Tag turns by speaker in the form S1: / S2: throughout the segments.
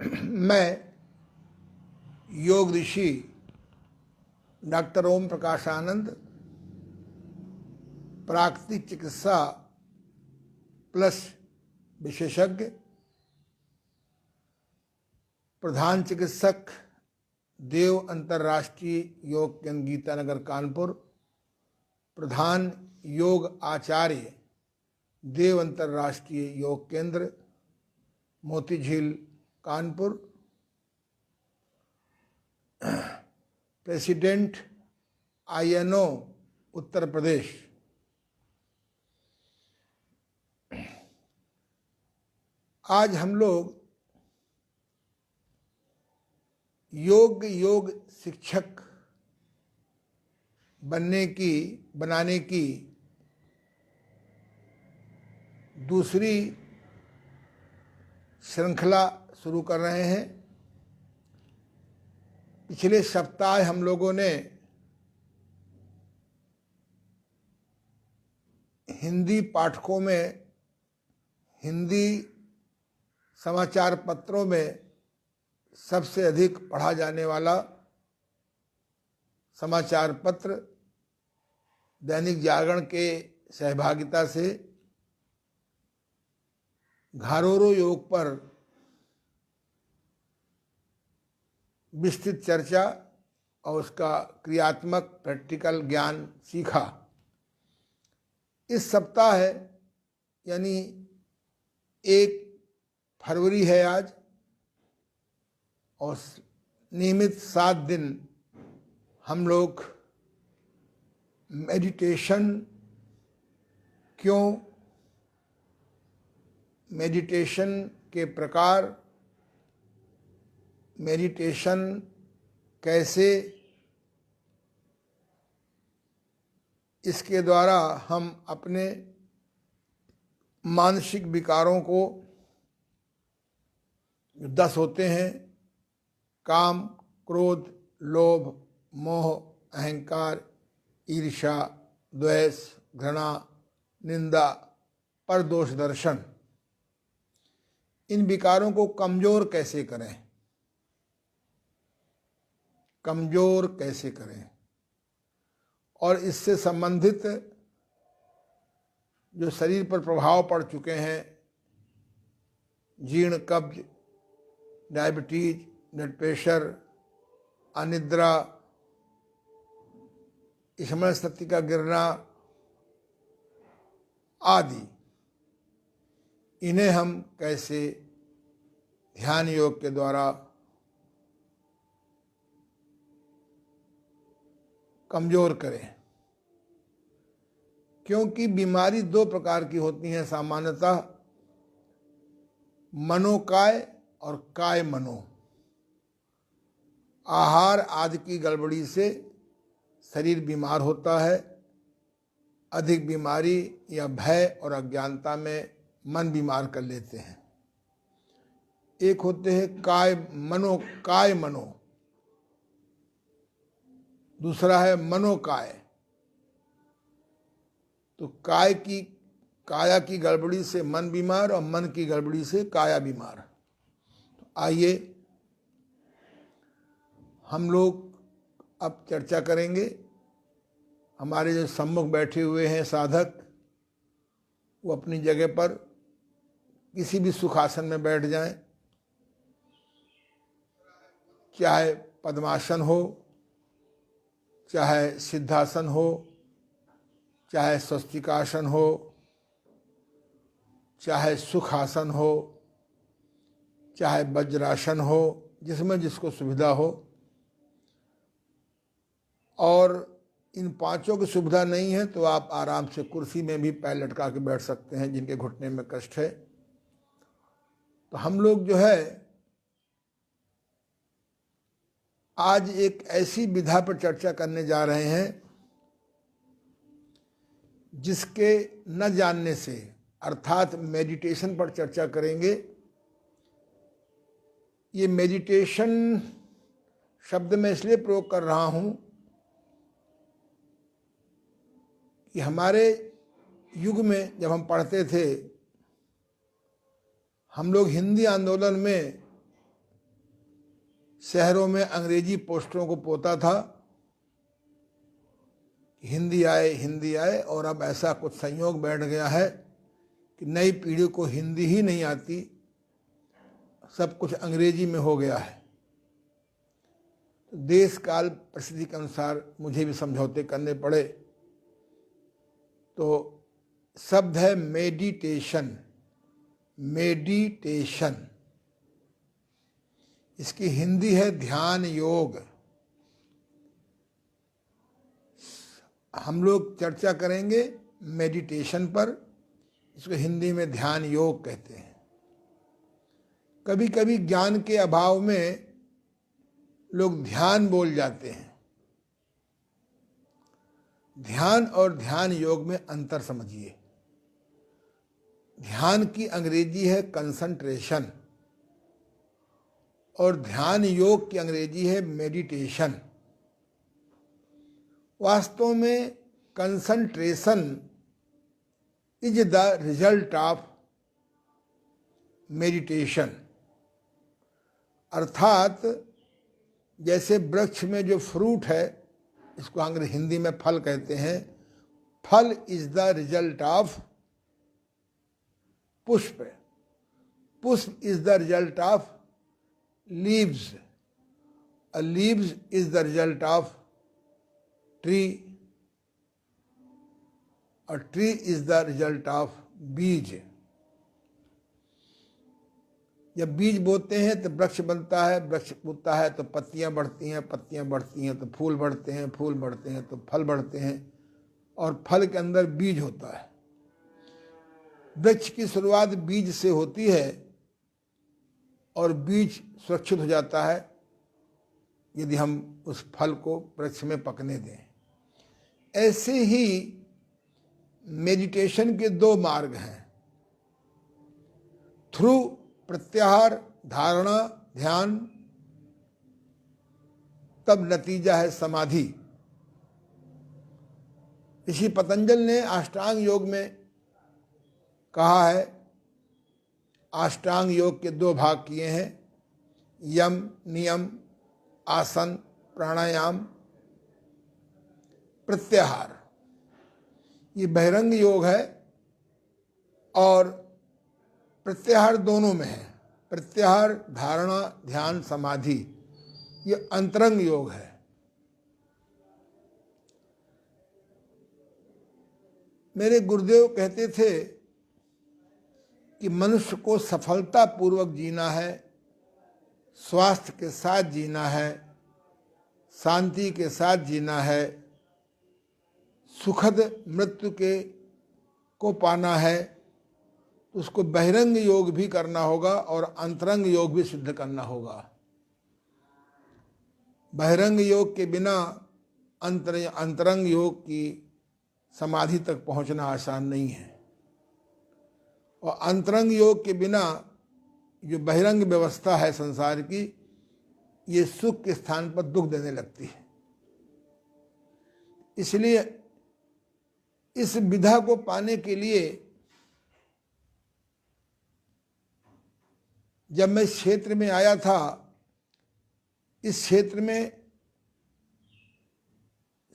S1: मैं योग ऋषि डॉक्टर ओम प्रकाश आनंद, प्राकृतिक चिकित्सा प्लस विशेषज्ञ, प्रधान चिकित्सक, देव अंतर्राष्ट्रीय योग केंद्र गीतानगर कानपुर, प्रधान योग आचार्य, देव अंतर्राष्ट्रीय योग केंद्र मोती झील कानपुर, प्रेसिडेंट INO उत्तर प्रदेश। आज हम लोग योग शिक्षक बनाने की दूसरी श्रृंखला शुरू कर रहे हैं। पिछले सप्ताह हम लोगों ने हिंदी पाठकों में, हिंदी समाचार पत्रों में सबसे अधिक पढ़ा जाने वाला समाचार पत्र दैनिक जागरण के सहभागिता से घारोरो योग पर विस्तृत चर्चा और उसका क्रियात्मक प्रैक्टिकल ज्ञान सीखा। इस सप्ताह है, यानी 1 फरवरी है आज, और नियमित 7 दिन हम लोग मेडिटेशन क्यों, मेडिटेशन के प्रकार, मेडिटेशन कैसे, इसके द्वारा हम अपने मानसिक विकारों को, 10 होते हैं, काम, क्रोध, लोभ, मोह, अहंकार, ईर्ष्या, द्वेष, घृणा, निंदा, परदोष दर्शन, इन विकारों को कमजोर कैसे करें, और इससे संबंधित जो शरीर पर प्रभाव पड़ चुके हैं, जीर्ण, कब्ज, डायबिटीज, ब्लड प्रेशर, अनिद्रा, स्मरण शक्ति का गिरना आदि, इन्हें हम कैसे ध्यान योग के द्वारा कमजोर करें। क्योंकि बीमारी 2 प्रकार की होती हैं सामान्यतः, मनोकाय और काय मनो। आहार आदि की गड़बड़ी से शरीर बीमार होता है। अधिक बीमारी या भय और अज्ञानता में मन बीमार कर लेते हैं। एक होते हैं काय मनो, दूसरा है मनोकाय। तो काया की गड़बड़ी से मन बीमार और मन की गड़बड़ी से काया बीमार। तो आइए हम लोग अब चर्चा करेंगे। हमारे जो सम्मुख बैठे हुए हैं साधक, वो अपनी जगह पर किसी भी सुखासन में बैठ जाएं, चाहे पद्मासन हो, चाहे सिद्धासन हो, चाहे स्वस्तिकासन हो, चाहे सुखासन हो, चाहे वज्रासन हो, जिसमें जिसको सुविधा हो। और इन 5 की सुविधा नहीं है तो आप आराम से कुर्सी में भी पैर लटका के बैठ सकते हैं, जिनके घुटने में कष्ट है। तो हम लोग जो है आज एक ऐसी विधा पर चर्चा करने जा रहे हैं जिसके न जानने से, अर्थात मेडिटेशन पर चर्चा करेंगे। ये मेडिटेशन शब्द मैं इसलिए प्रयोग कर रहा हूं कि हमारे युग में जब हम पढ़ते थे, हम लोग हिंदी आंदोलन में शहरों में अंग्रेजी पोस्टरों को पोता था, हिंदी आए, और अब ऐसा कुछ संयोग बैठ गया है कि नई पीढ़ी को हिंदी ही नहीं आती, सब कुछ अंग्रेजी में हो गया है। तो देश काल परिस्थिति के अनुसार मुझे भी समझौते करने पड़े। तो शब्द है मेडिटेशन, मेडिटेशन, इसकी हिंदी है ध्यान योग। हम लोग चर्चा करेंगे मेडिटेशन पर, इसको हिंदी में ध्यान योग कहते हैं। कभी कभी ज्ञान के अभाव में लोग ध्यान बोल जाते हैं। ध्यान और ध्यान योग में अंतर समझिए। ध्यान की अंग्रेजी है कंसंट्रेशन और ध्यान योग की अंग्रेजी है मेडिटेशन। वास्तव में concentration is the result of meditation. अर्थात जैसे वृक्ष में जो फ्रूट है, इसको अंग्रेजी हिंदी में फल कहते हैं, फल इज द रिजल्ट ऑफ पुष्प, पुष्प is the result of leaves, leaves is the result of tree, और tree is the result of बीज। जब बीज बोते हैं तो वृक्ष बनता है, वृक्ष उगता है तो पत्तियां बढ़ती हैं, पत्तियां बढ़ती हैं तो फूल बढ़ते हैं, फूल बढ़ते हैं तो फल बढ़ते हैं, और फल के अंदर बीज होता है। वृक्ष की शुरुआत बीज से होती है और बीज सुरक्षित हो जाता है यदि हम उस फल को वृक्ष में पकने दें। ऐसे ही मेडिटेशन के दो मार्ग हैं, थ्रू प्रत्याहार, धारणा, ध्यान, तब नतीजा है समाधि। ऋषि पतंजल ने अष्टांग योग में कहा है, अष्टांग योग के दो भाग किए हैं, यम नियम, आसन, प्राणायाम, प्रत्याहार। ये बहिरंग योग है और प्रत्याहार दोनों में है। प्रत्याहार, धारणा, ध्यान, समाधि, ये अंतरंग योग है। मेरे गुरुदेव कहते थे कि मनुष्य को सफलतापूर्वक जीना है, स्वास्थ्य के साथ जीना है, शांति के साथ जीना है, सुखद मृत्यु को पाना है, तो उसको बहिरंग योग भी करना होगा और अंतरंग योग भी सिद्ध करना होगा। बहिरंग योग के बिना अंतरंग योग की समाधि तक पहुंचना आसान नहीं है, और अंतरंग योग के बिना जो बहिरंग व्यवस्था है संसार की, ये सुख के स्थान पर दुख देने लगती है। इसलिए इस विधा को पाने के लिए जब मैं इस क्षेत्र में आया था, इस क्षेत्र में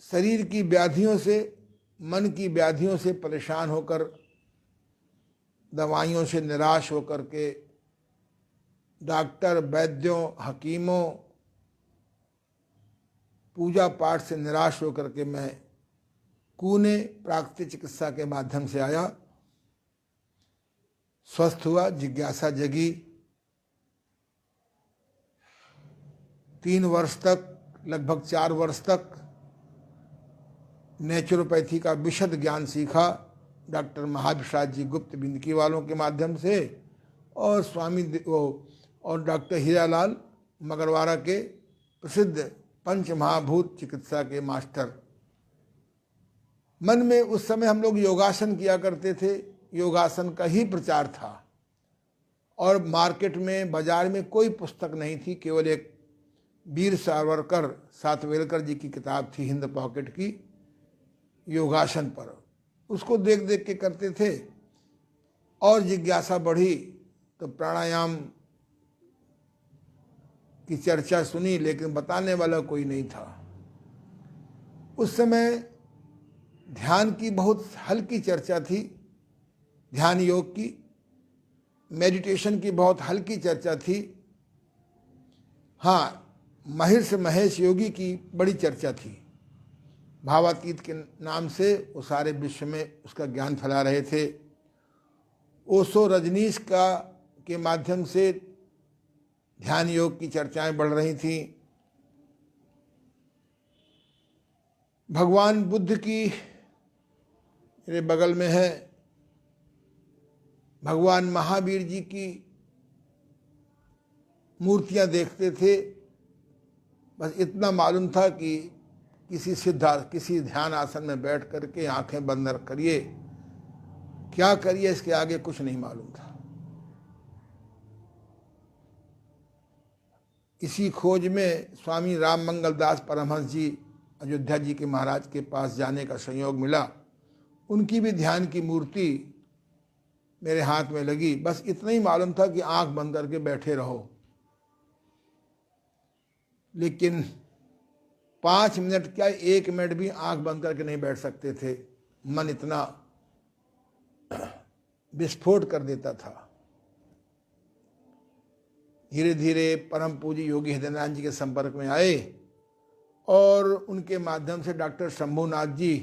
S1: शरीर की व्याधियों से, मन की व्याधियों से परेशान होकर, दवाइयों से निराश होकर के, डॉक्टर, वैद्यों, हकीमों, पूजा पाठ से निराश होकर के मैं कूने प्राकृतिक चिकित्सा के माध्यम से आया। स्वस्थ हुआ, जिज्ञासा जगी। 3 वर्ष तक, लगभग 4 वर्ष तक नेचुरोपैथी का विशद ज्ञान सीखा, डॉक्टर महाप्रसाद जी गुप्त बिंदकी वालों के माध्यम से, और और डॉक्टर हीरालाल मगरवाड़ा के प्रसिद्ध पंचमहाभूत चिकित्सा के मास्टर। मन में उस समय हम लोग योगासन किया करते थे, योगासन का ही प्रचार था, और मार्केट में, बाजार में कोई पुस्तक नहीं थी, केवल एक वीर सावरकर सातवेलकर जी की किताब थी हिंद पॉकेट की, योगासन पर। उसको देख देख के करते थे, और जिज्ञासा बढ़ी तो प्राणायाम की चर्चा सुनी, लेकिन बताने वाला कोई नहीं था। उस समय ध्यान की बहुत हल्की चर्चा थी, ध्यान योग की, मेडिटेशन की बहुत हल्की चर्चा थी। हाँ, महर्षि महेश योगी की बड़ी चर्चा थी। भावातीत के नाम से वो सारे विश्व में उसका ज्ञान फैला रहे थे। ओशो रजनीश के माध्यम से ध्यान योग की चर्चाएं बढ़ रही थीं। भगवान बुद्ध की मेरे बगल में है, भगवान महावीर जी की मूर्तियां देखते थे। बस इतना मालूम था कि किसी ध्यान आसन में बैठ करके आंखें बंद करिए, क्या करिए इसके आगे कुछ नहीं मालूम था। इसी खोज में स्वामी राम मंगल दास परमहंस जी अयोध्या जी के महाराज के पास जाने का संयोग मिला। उनकी भी ध्यान की मूर्ति मेरे हाथ में लगी। बस इतना ही मालूम था कि आंख बंद करके बैठे रहो, लेकिन 5 मिनट क्या 1 मिनट भी आंख बंद करके नहीं बैठ सकते थे। मन इतना विस्फोट कर देता था। धीरे धीरे परम पूज्य योगी हृदयनाथ जी के संपर्क में आए और उनके माध्यम से डॉक्टर शंभुनाथ जी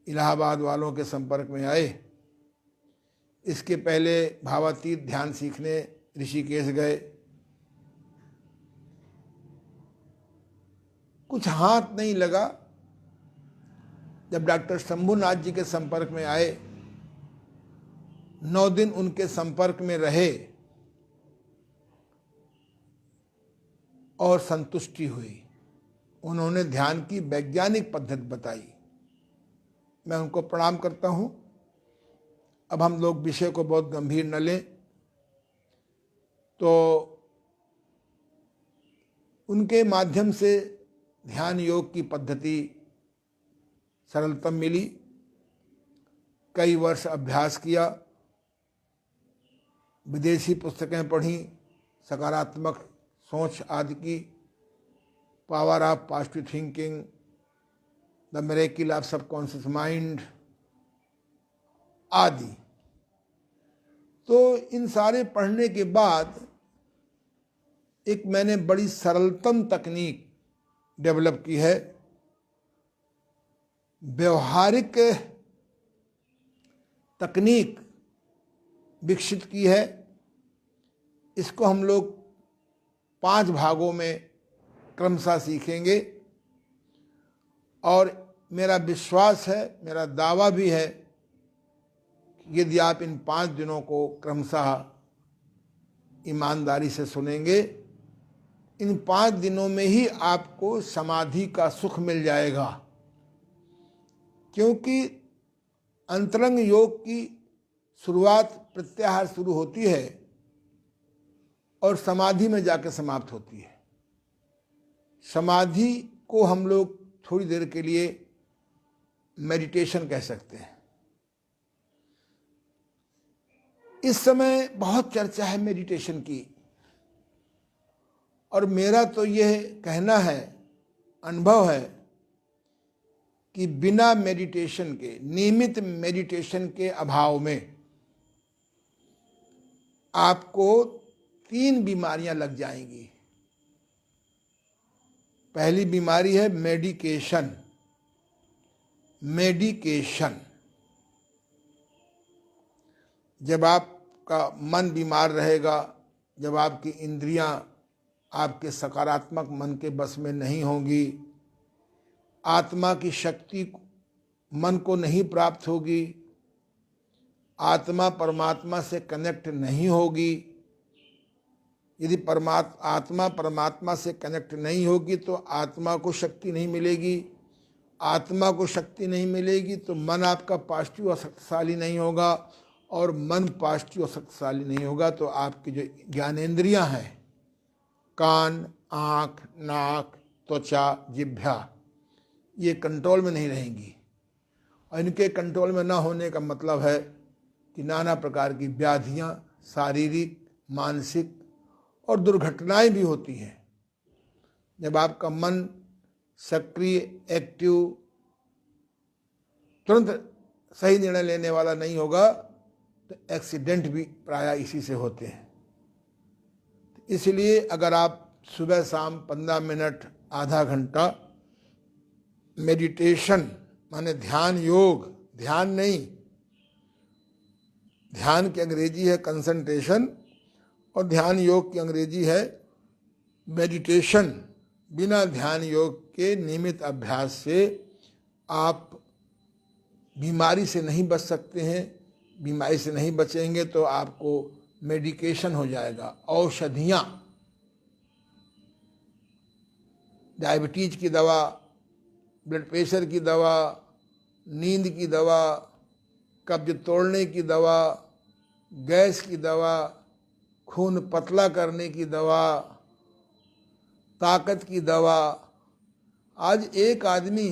S1: इलाहाबाद वालों के संपर्क में आए। इसके पहले भावातीत ध्यान सीखने ऋषिकेश गए। कुछ हाथ नहीं लगा। जब डॉक्टर शंभुनाथ जी के संपर्क में आए, 9 दिन उनके संपर्क में रहे और संतुष्टि हुई। उन्होंने ध्यान की वैज्ञानिक पद्धति बताई। मैं उनको प्रणाम करता हूं। अब हम लोग विषय को बहुत गंभीर न लें, तो उनके माध्यम से ध्यान योग की पद्धति सरलतम मिली। कई वर्ष अभ्यास किया, विदेशी पुस्तकें पढ़ी, सकारात्मक सोच आदि की, power of positive thinking, the miracle of subconscious mind आदि। तो इन सारे पढ़ने के बाद एक मैंने बड़ी सरलतम तकनीक डेवलप की है, व्यवहारिक तकनीक विकसित की है। इसको हम लोग 5 भागों में क्रमशः सीखेंगे और मेरा विश्वास है, मेरा दावा भी है कि यदि आप इन 5 दिनों को क्रमशः ईमानदारी से सुनेंगे, इन 5 दिनों में ही आपको समाधि का सुख मिल जाएगा। क्योंकि अंतरंग योग की शुरुआत प्रत्याहार शुरू होती है और समाधि में जाकर समाप्त होती है। समाधि को हम लोग थोड़ी देर के लिए मेडिटेशन कह सकते हैं। इस समय बहुत चर्चा है मेडिटेशन की, और मेरा तो यह कहना है, अनुभव है कि बिना मेडिटेशन के, नियमित मेडिटेशन के अभाव में आपको 3 बीमारियां लग जाएंगी। पहली बीमारी है मेडिकेशन। जब आपका मन बीमार रहेगा, जब आपकी इंद्रियां आपके सकारात्मक मन के बस में नहीं होंगी, आत्मा की शक्ति मन को नहीं प्राप्त होगी, आत्मा परमात्मा से कनेक्ट नहीं होगी। यदि आत्मा परमात्मा से कनेक्ट नहीं होगी तो आत्मा को शक्ति नहीं मिलेगी। आत्मा को शक्ति नहीं मिलेगी तो मन आपका पॉजिटिव और शक्तिशाली नहीं होगा, और मन पॉजिटिव और शक्तिशाली नहीं होगा तो आपकी जो ज्ञानेंद्रियां हैं, कान, आँख, नाक, त्वचा, जिह्वा, ये कंट्रोल में नहीं रहेंगी। और इनके कंट्रोल में ना होने का मतलब है कि नाना प्रकार की व्याधियां, शारीरिक, मानसिक और दुर्घटनाएं भी होती हैं। जब आपका मन सक्रिय, एक्टिव, तुरंत सही निर्णय लेने वाला नहीं होगा तो एक्सीडेंट भी प्रायः इसी से होते हैं। इसलिए अगर आप सुबह शाम 15 मिनट, आधा घंटा मेडिटेशन माने ध्यान योग, ध्यान नहीं, ध्यान की अंग्रेजी है कंसंट्रेशन और ध्यान योग की अंग्रेजी है मेडिटेशन, बिना ध्यान योग के नियमित अभ्यास से आप बीमारी से नहीं बच सकते हैं। बीमारी से नहीं बचेंगे तो आपको मेडिकेशन हो जाएगा, औषधियाँ, डायबिटीज की दवा, ब्लड प्रेशर की दवा, नींद की दवा, कब्ज तोड़ने की दवा, गैस की दवा, खून पतला करने की दवा, ताकत की दवा। आज एक आदमी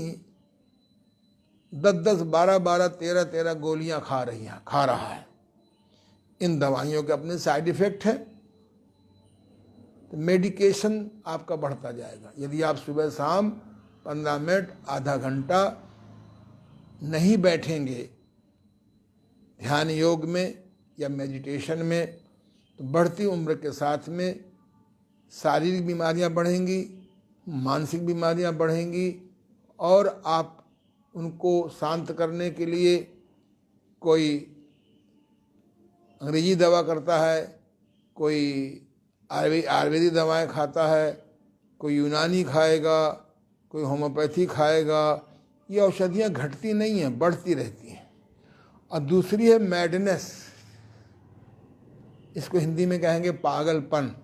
S1: 10-10, 12-12, 13-13 गोलियां खा रहा है। इन दवाइयों के अपने साइड इफेक्ट हैं, तो मेडिकेशन आपका बढ़ता जाएगा। यदि आप सुबह शाम 15 मिनट, आधा घंटा नहीं बैठेंगे ध्यान योग में या मेडिटेशन में, तो बढ़ती उम्र के साथ में शारीरिक बीमारियां बढ़ेंगी, मानसिक बीमारियां बढ़ेंगी और आप उनको शांत करने के लिए कोई अंग्रेजी दवा करता है, कोई आयुर्वेदिक दवाएं खाता है, कोई यूनानी खाएगा, कोई होम्योपैथी खाएगा। ये औषधियाँ घटती नहीं हैं, बढ़ती रहती हैं। और दूसरी है मैडनेस, इसको हिंदी में कहेंगे पागलपन।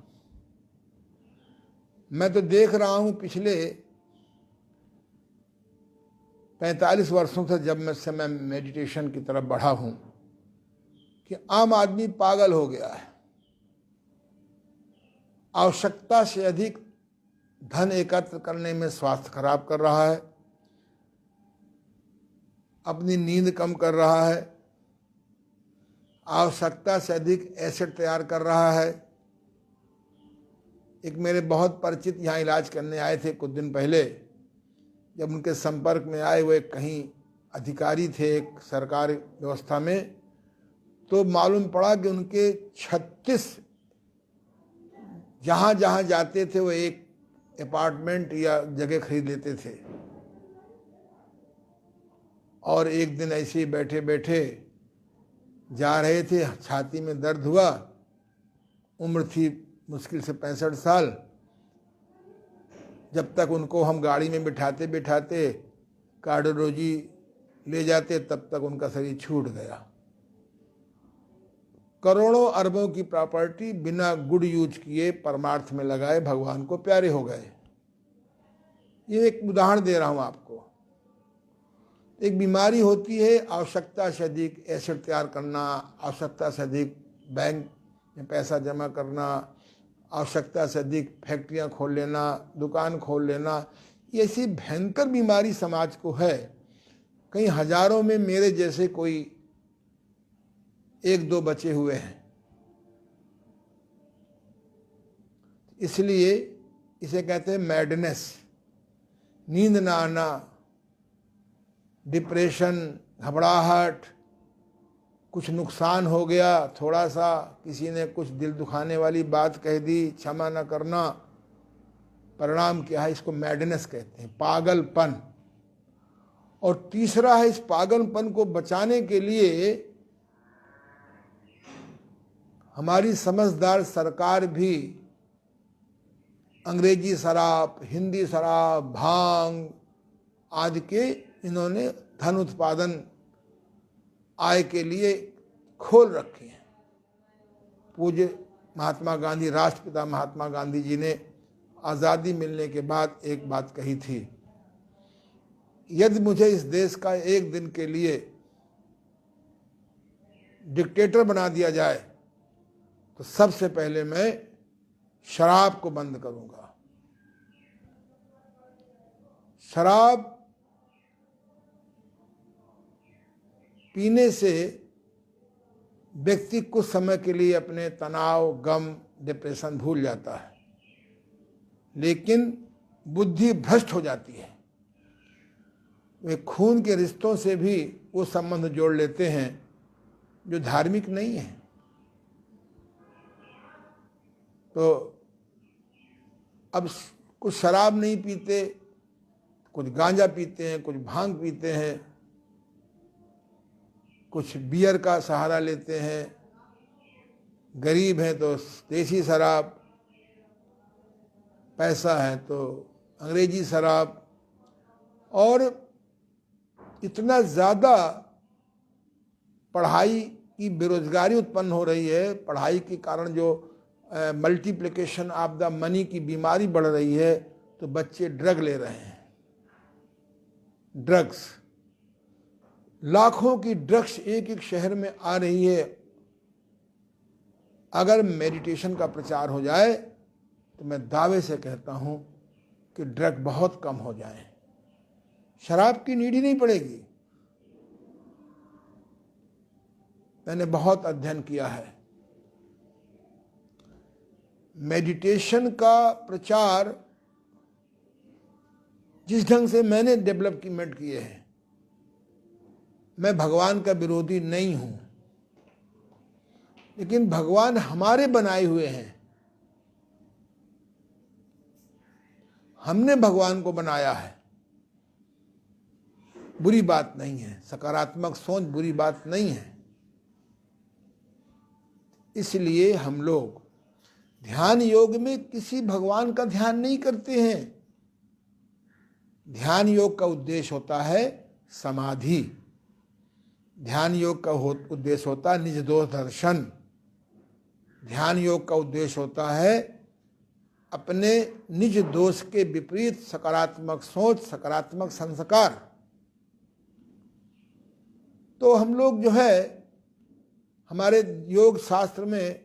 S1: मैं तो देख रहा हूँ पिछले 45 वर्षों से, जब मैं मेडिटेशन की तरफ बढ़ा हूँ, कि आम आदमी पागल हो गया है। आवश्यकता से अधिक धन एकत्र करने में स्वास्थ्य खराब कर रहा है, अपनी नींद कम कर रहा है, आवश्यकता से अधिक एसिड तैयार कर रहा है। एक मेरे बहुत परिचित यहाँ इलाज करने आए थे कुछ दिन पहले। जब उनके संपर्क में आए, वो एक कहीं अधिकारी थे एक सरकारी व्यवस्था में, तो मालूम पड़ा कि उनके 36 जहाँ जहाँ जाते थे वो एक अपार्टमेंट या जगह खरीद लेते थे। और एक दिन ऐसे ही बैठे बैठे जा रहे थे, छाती में दर्द हुआ, उम्र थी मुश्किल से 65 साल। जब तक उनको हम गाड़ी में बिठाते बिठाते कार्डियोलॉजी ले जाते, तब तक उनका शरीर छूट गया। करोड़ों अरबों की प्रॉपर्टी बिना गुड यूज किए, परमार्थ में लगाए, भगवान को प्यारे हो गए। ये एक उदाहरण दे रहा हूं आपको। एक बीमारी होती है आवश्यकता से अधिक एसिड तैयार करना, आवश्यकता से अधिक बैंक में पैसा जमा करना, आवश्यकता से अधिक फैक्ट्रियां खोल लेना, दुकान खोल लेना। ये ऐसी भयंकर बीमारी समाज को है। कई हजारों में मेरे जैसे कोई 1-2 बचे हुए हैं। इसलिए इसे कहते हैं मैडनेस, नींद ना आना, डिप्रेशन, घबराहट, कुछ नुकसान हो गया थोड़ा सा, किसी ने कुछ दिल दुखाने वाली बात कह दी, क्षमा न करना, परिणाम क्या है? इसको मैडनेस कहते हैं, पागलपन। और तीसरा है, इस पागलपन को बचाने के लिए हमारी समझदार सरकार भी अंग्रेजी शराब, हिंदी शराब, भांग आदि के इन्होंने धन उत्पादन आय के लिए खोल रखे हैं। पूज्य महात्मा गांधी, राष्ट्रपिता महात्मा गांधी जी ने आज़ादी मिलने के बाद एक बात कही थी, यदि मुझे इस देश का एक दिन के लिए डिक्टेटर बना दिया जाए तो सबसे पहले मैं शराब को बंद करूंगा। शराब पीने से व्यक्ति कुछ समय के लिए अपने तनाव, गम, डिप्रेशन भूल जाता है, लेकिन बुद्धि भ्रष्ट हो जाती है। वे खून के रिश्तों से भी वो संबंध जोड़ लेते हैं जो धार्मिक नहीं है। तो अब कुछ शराब नहीं पीते, कुछ गांजा पीते हैं, कुछ भांग पीते हैं, कुछ बियर का सहारा लेते हैं, गरीब हैं तो देसी शराब, पैसा है तो अंग्रेजी शराब, और इतना ज़्यादा पढ़ाई की बेरोजगारी उत्पन्न हो रही है, पढ़ाई के कारण जो मल्टीप्लिकेशन ऑफ द मनी की बीमारी बढ़ रही है, तो बच्चे ड्रग ले रहे हैं। ड्रग्स, लाखों की ड्रग्स एक एक शहर में आ रही है। अगर मेडिटेशन का प्रचार हो जाए तो मैं दावे से कहता हूं कि ड्रग बहुत कम हो जाए, शराब की नीड ही नहीं पड़ेगी। मैंने बहुत अध्ययन किया है। मेडिटेशन का प्रचार जिस ढंग से मैंने डेवलपमेंट किए हैं, मैं भगवान का विरोधी नहीं हूं, लेकिन भगवान हमारे बनाए हुए हैं। हमने भगवान को बनाया है, बुरी बात नहीं है। सकारात्मक सोच बुरी बात नहीं है। इसलिए हम लोग ध्यान योग में किसी भगवान का ध्यान नहीं करते हैं। ध्यान योग का उद्देश्य होता है समाधि। ध्यान योग का उद्देश्य होता है निज दोष दर्शन। ध्यान योग का उद्देश्य होता है अपने निज दोष के विपरीत सकारात्मक सोच, सकारात्मक संस्कार। तो हम लोग जो है, हमारे योग शास्त्र में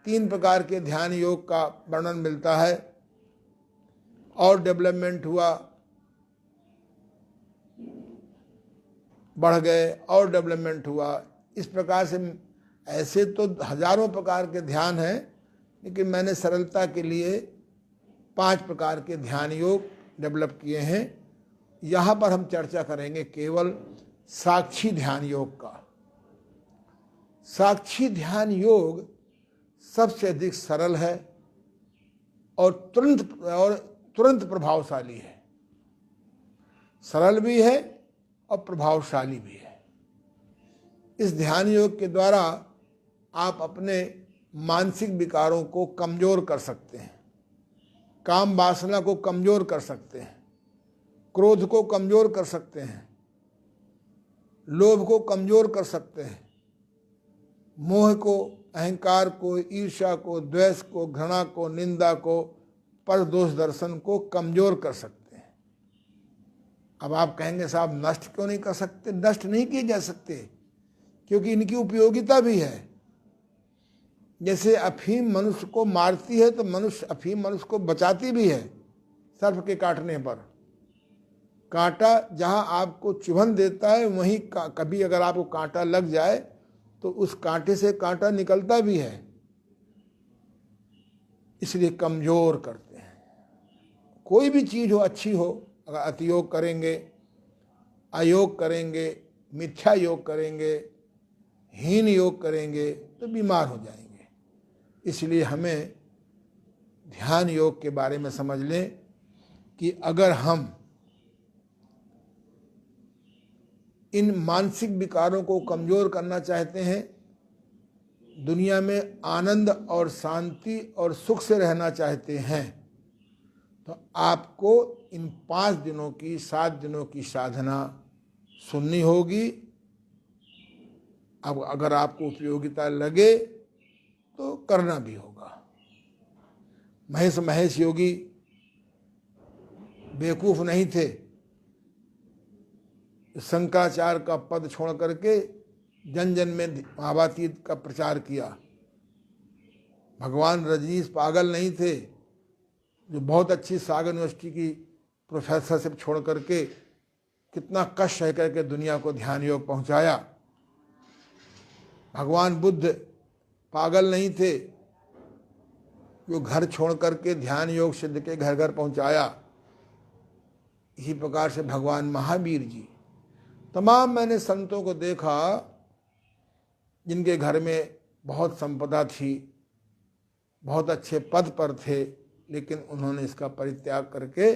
S1: 3 प्रकार के ध्यान योग का वर्णन मिलता है। और डेवलपमेंट हुआ, बढ़ गए, और डेवलपमेंट हुआ, इस प्रकार से। ऐसे तो हजारों प्रकार के ध्यान हैं, लेकिन मैंने सरलता के लिए 5 प्रकार के ध्यान योग डेवलप किए हैं। यहाँ पर हम चर्चा करेंगे केवल साक्षी ध्यान योग का। साक्षी ध्यान योग सबसे अधिक सरल है और तुरंत प्रभावशाली है। सरल भी है और प्रभावशाली भी है। इस ध्यान योग के द्वारा आप अपने मानसिक विकारों को कमजोर कर सकते हैं, काम वासना को कमजोर कर सकते हैं, क्रोध को कमजोर कर सकते हैं, लोभ को कमजोर कर सकते हैं, मोह को, अहंकार को, ईर्ष्या को, द्वेष को, घृणा को, निंदा को, पर दोष दर्शन को कमजोर कर सकते हैं। अब आप कहेंगे साहब नष्ट क्यों नहीं कर सकते? नष्ट नहीं किए जा सकते, क्योंकि इनकी उपयोगिता भी है। जैसे अफीम मनुष्य को मारती है, तो अफीम मनुष्य को बचाती भी है। सर्प के काटने पर कांटा जहां आपको चुभन देता है, वहीं कभी अगर आपको कांटा लग जाए तो उस कांटे से कांटा निकलता भी है। इसलिए कमजोर करते हैं। कोई भी चीज हो, अच्छी हो, अगर अतियोग करेंगे, अयोग करेंगे, मिथ्या योग करेंगे, हीन योग करेंगे, तो बीमार हो जाएंगे। इसलिए हमें ध्यान योग के बारे में समझ लें कि अगर हम इन मानसिक विकारों को कमजोर करना चाहते हैं, दुनिया में आनंद और शांति और सुख से रहना चाहते हैं, तो आपको इन 5 दिनों की, 7 दिनों की साधना सुननी होगी। अब अगर आपको उपयोगिता लगे तो करना भी होगा। महेश योगी बेवकूफ नहीं थे। शंकराचार्य का पद छोड़ करके जन जन में भावातीत का प्रचार किया। भगवान रजनीश पागल नहीं थे, जो बहुत अच्छी सागर यूनिवर्सिटी की प्रोफेसरशिप छोड़ करके कितना कष्ट सह करके दुनिया को ध्यान योग पहुंचाया। भगवान बुद्ध पागल नहीं थे, जो घर छोड़ करके ध्यान योग सिद्ध के घर घर पहुंचाया। इसी प्रकार से भगवान महावीर जी, तमाम मैंने संतों को देखा जिनके घर में बहुत संपदा थी, बहुत अच्छे पद पर थे, लेकिन उन्होंने इसका परित्याग करके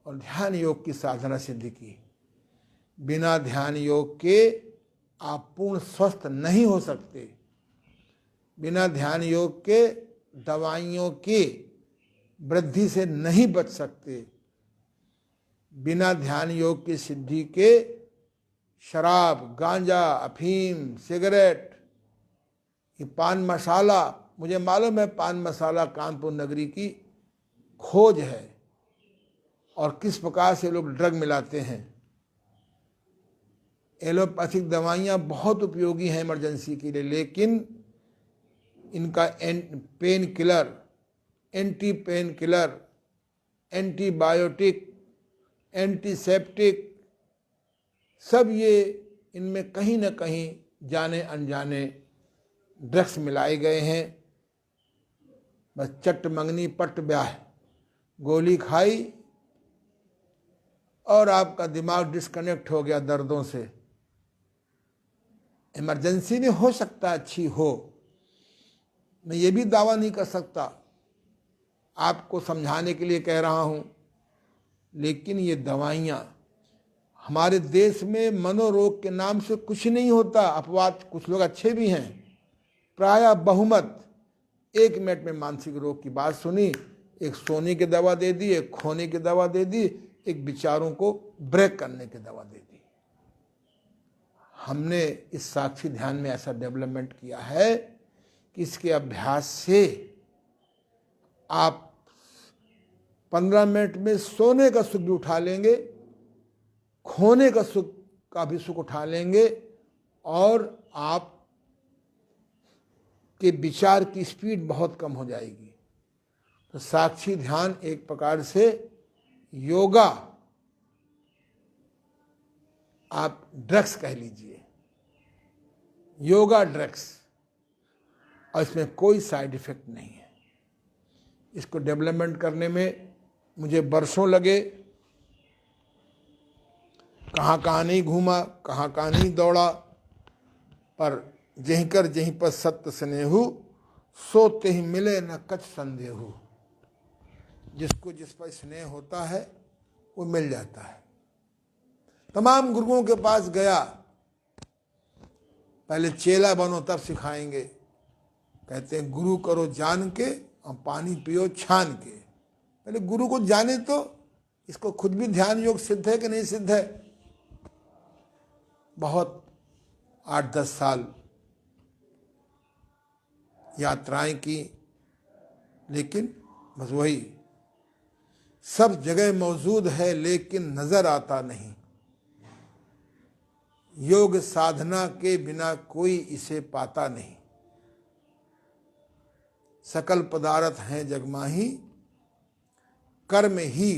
S1: और ध्यान योग की साधना सिद्ध की। बिना ध्यान योग के आप पूर्ण स्वस्थ नहीं हो सकते। बिना ध्यान योग के दवाइयों की वृद्धि से नहीं बच सकते। बिना ध्यान योग की सिद्धि के शराब, गांजा, अफीम, सिगरेट, ये पान मसाला, मुझे मालूम है पान मसाला कानपुर नगरी की खोज है और किस प्रकार से लोग ड्रग मिलाते हैं। एलोपैथिक दवाइयाँ बहुत उपयोगी हैं इमरजेंसी के लिए, लेकिन इनका pain killer, anti pain killer, antibiotic, antiseptic, सब ये इनमें कहीं ना कहीं जाने अनजाने ड्रग्स मिलाए गए हैं। बस चट मंगनी पट ब्याह, गोली खाई और आपका दिमाग डिस्कनेक्ट हो गया दर्दों से। इमरजेंसी में हो सकता अच्छी हो, मैं ये भी दावा नहीं कर सकता, आपको समझाने के लिए कह रहा हूँ, लेकिन ये दवाइयाँ हमारे देश में मनोरोग के नाम से कुछ नहीं होता। अपवाद कुछ लोग अच्छे भी हैं, प्रायः बहुमत 1 मिनट में मानसिक रोग की बात सुनी, एक सोने की दवा दे दी, एक खोने की दवा दे दी, एक विचारों को ब्रेक करने की दवा दे दी। हमने इस साक्षी ध्यान में ऐसा डेवलपमेंट किया है कि इसके अभ्यास से आप 15 मिनट में सोने का सुख भी उठा लेंगे, खोने का सुख का भी सुख उठा लेंगे, और आप के विचार की स्पीड बहुत कम हो जाएगी। तो साक्षी ध्यान एक प्रकार से योगा, आप ड्रग्स कह लीजिए, योगा ड्रग्स, और इसमें कोई साइड इफेक्ट नहीं है। इसको डेवलपमेंट करने में मुझे बरसों लगे, कहाँ कहाँ नहीं घूमा, कहाँ कहाँ नहीं दौड़ा, पर जहीं पर सत्य स्नेहु, सोते ही मिले न कछ संदेहु। जिसको जिस पर स्नेह होता है वो मिल जाता है। तमाम गुरुओं के पास गया, पहले चेला बनो तब सिखाएंगे। कहते हैं गुरु करो जान के और पानी पियो छान के। पहले गुरु को जाने तो, इसको खुद भी ध्यान योग सिद्ध है कि नहीं सिद्ध है। बहुत 8-10 साल यात्राएं की, लेकिन बस वही, सब जगह मौजूद है लेकिन नजर आता नहीं। योग साधना के बिना कोई इसे पाता नहीं। सकल पदार्थ हैं जगमाही, कर्म ही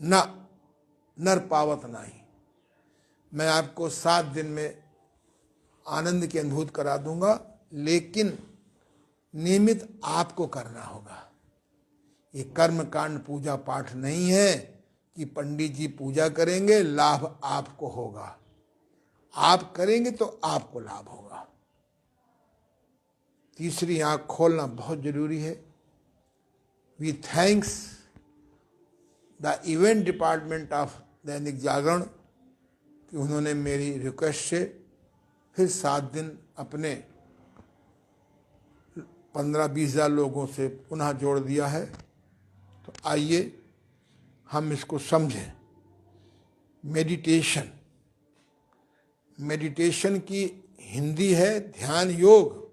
S1: न नर पावत नाही। मैं आपको 7 दिन में आनंद की अनुभूति करा दूंगा, लेकिन नियमित आपको करना होगा। ये कर्म कांड पूजा पाठ नहीं है कि पंडित जी पूजा करेंगे लाभ आपको होगा। आप करेंगे तो आपको लाभ होगा। तीसरी आंख खोलना बहुत जरूरी है। We thanks the event department of Dainik Jagran कि उन्होंने मेरी रिक्वेस्ट से फिर 7 दिन अपने 15-20 हज़ार लोगों से पुनः जोड़ दिया है। तो आइए हम इसको समझें। मेडिटेशन, मेडिटेशन की हिंदी है ध्यान योग,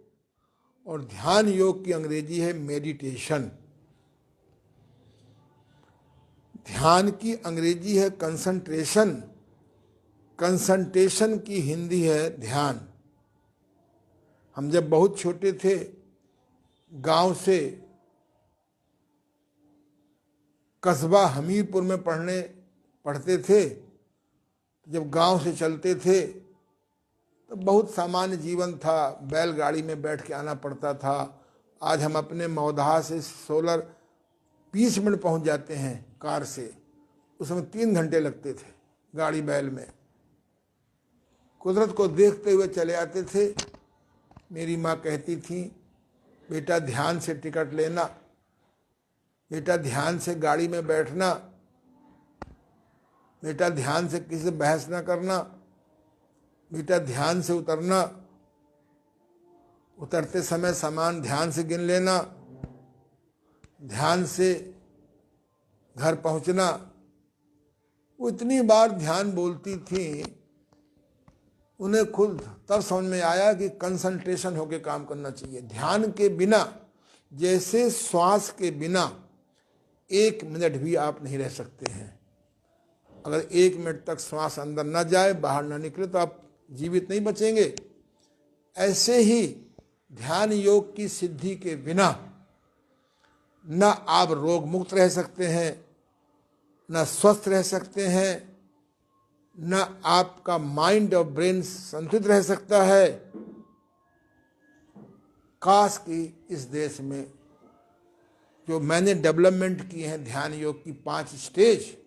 S1: और ध्यान योग की अंग्रेजी है मेडिटेशन। ध्यान की अंग्रेजी है कंसंट्रेशन, कंसंट्रेशन की हिंदी है ध्यान। हम जब बहुत छोटे थे, गांव से कस्बा हमीरपुर में पढ़ते थे, जब गांव से चलते थे तो बहुत सामान्य जीवन था, बैलगाड़ी में बैठ के आना पड़ता था। आज हम अपने मौधा से सोलर 20 मिनट पहुंच जाते हैं कार से, उसमें 3 घंटे लगते थे गाड़ी बैल में। कुदरत को देखते हुए चले आते थे। मेरी माँ कहती थी, बेटा ध्यान से टिकट लेना, बेटा ध्यान से गाड़ी में बैठना, बेटा ध्यान से किसी से बहस ना करना, बेटा ध्यान से उतरना, उतरते समय सामान ध्यान से गिन लेना, ध्यान से घर पहुंचना। वो इतनी बार ध्यान बोलती थी, उन्हें खुद तब समझ में आया कि कंसंट्रेशन होकर काम करना चाहिए। ध्यान के बिना, जैसे श्वास के बिना 1 मिनट भी आप नहीं रह सकते हैं। अगर 1 मिनट तक श्वास अंदर न जाए, बाहर न निकले, तो आप जीवित नहीं बचेंगे। ऐसे ही ध्यान योग की सिद्धि के बिना न आप रोग मुक्त रह सकते हैं, न स्वस्थ रह सकते हैं, न आपका माइंड और ब्रेन संतुलित रह सकता है। काश कि इस देश में जो मैंने डेवलपमेंट की है ध्यान योग की 5 स्टेज,